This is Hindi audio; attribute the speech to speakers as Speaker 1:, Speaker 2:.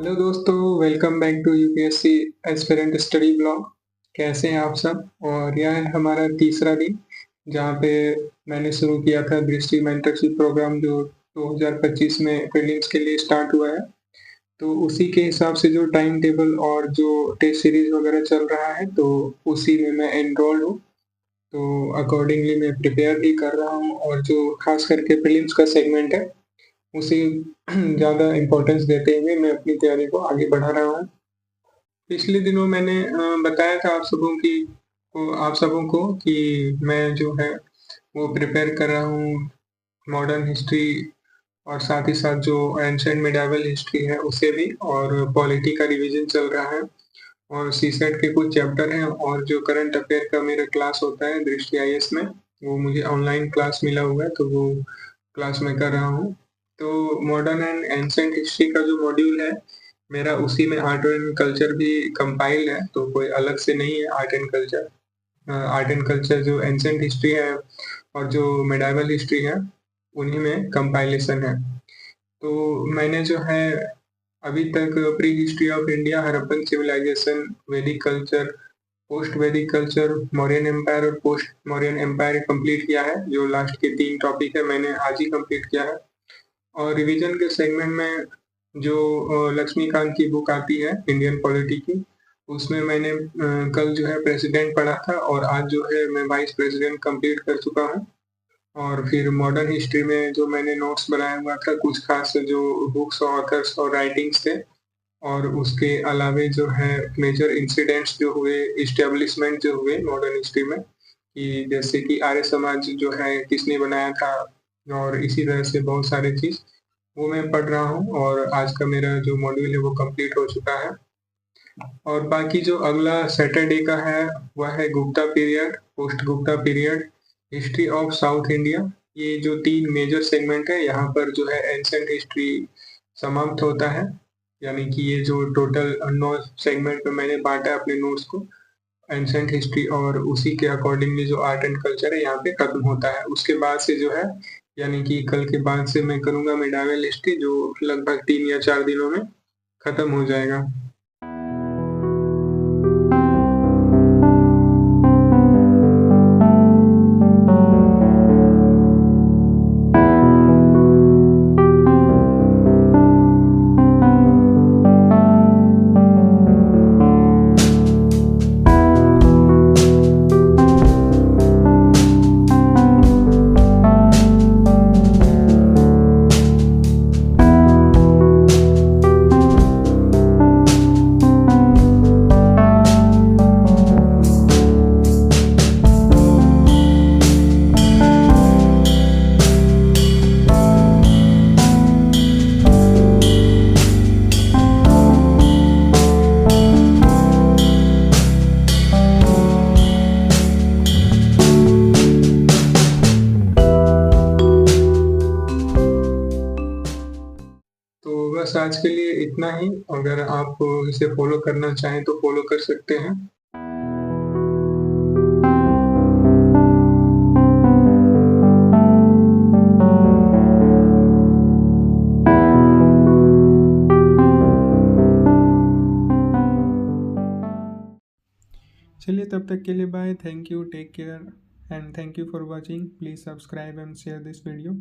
Speaker 1: हेलो दोस्तों, welcome back to UPSC aspirant study blog. कैसे हैं आप सब? और यह है हमारा तीसरा दिन जहाँ पे मैंने शुरू किया था दृष्टि मेंटरशिप प्रोग्राम जो 2025 में प्रीलिम्स के लिए स्टार्ट हुआ है। तो उसी के हिसाब से जो टाइम टेबल और जो टेस्ट सीरीज वगैरह चल रहा है तो उसी में मैं एनरोल्ड हूँ। तो अकॉर्डिंगली मैं प्रिपेयर भी कर रहा हूँ और जो खास करके प्रीलिम्स का सेगमेंट है उसे ज़्यादा इम्पोर्टेंस देते हुए मैं अपनी तैयारी को आगे बढ़ा रहा हूँ। पिछले दिनों मैंने बताया था आप सबों को कि मैं जो है वो प्रिपेयर कर रहा हूँ मॉडर्न हिस्ट्री और साथ ही साथ जो एंशिएंट मिडाइवल हिस्ट्री है उसे भी, और पॉलिटी का रिवीजन चल रहा है और सीसेट के कुछ चैप्टर हैं, और जो करंट अफेयर का मेरा क्लास होता है दृष्टि आईएएस में वो मुझे ऑनलाइन क्लास मिला हुआ है तो वो क्लास में कर रहा हूँ। तो मॉडर्न एंड एंशिएंट हिस्ट्री का जो मॉड्यूल है मेरा उसी में आर्ट एंड कल्चर भी कंपाइल्ड है, तो कोई अलग से नहीं है art and culture. Art and culture जो एंशिएंट हिस्ट्री है और जो मिडाइवल हिस्ट्री है उन्हीं में कंपाइलेशन है। तो मैंने जो है अभी तक prehistory of India, Harappan civilisation, Vedic culture, post Vedic culture, Mauryan empire और पोस्ट मौर्यन एम्पायर कंप्लीट किया है। जो लास्ट के 3 टॉपिक है मैंने आज ही कंप्लीट किया है। और रिवीजन के सेगमेंट में जो लक्ष्मीकांत की बुक आती है इंडियन पॉलिटी की, उसमें मैंने कल जो है प्रेसिडेंट पढ़ा था और आज जो है मैं वाइस प्रेसिडेंट कंप्लीट कर चुका हूँ। और फिर मॉडर्न हिस्ट्री में जो मैंने नोट्स बनाया हुआ था कुछ खास जो बुक्स, ऑथर्स और राइटिंग्स थे, और उसके अलावे जो है मेजर इंसिडेंट्स जो हुए, इस्टेब्लिशमेंट जो हुए मॉडर्न हिस्ट्री में, कि जैसे कि आर्य समाज जो है किसने बनाया था, और इसी तरह से बहुत सारे चीज़ वो मैं पढ़ रहा हूँ। और आज का मेरा जो मॉड्यूल है वो कंप्लीट हो चुका है। और बाकी जो अगला सैटरडे का है वह है Gupta period, post Gupta period, history of south India. ये जो 3 मेजर सेगमेंट है यहाँ पर जो है एंशिएंट हिस्ट्री समाप्त होता है। यानी कि ये जो टोटल 9 सेगमेंट में मैंने बांटा है अपने नोट्स को, एंशिएंट हिस्ट्री और उसी के अकॉर्डिंगली जो आर्ट एंड कल्चर है यहाँ पे खत्म होता है। उसके बाद से जो है यानी कि कल के बाद से मैं करूँगा मिडाइवल हिस्ट्री जो लगभग 3 या 4 दिनों में खत्म हो जाएगा। तो बस आज के लिए इतना ही। अगर आप इसे फॉलो करना चाहें तो फॉलो कर सकते हैं। चलिए तब तक के लिए bye, thank you, take care and thank you for watching. Please subscribe and share this video.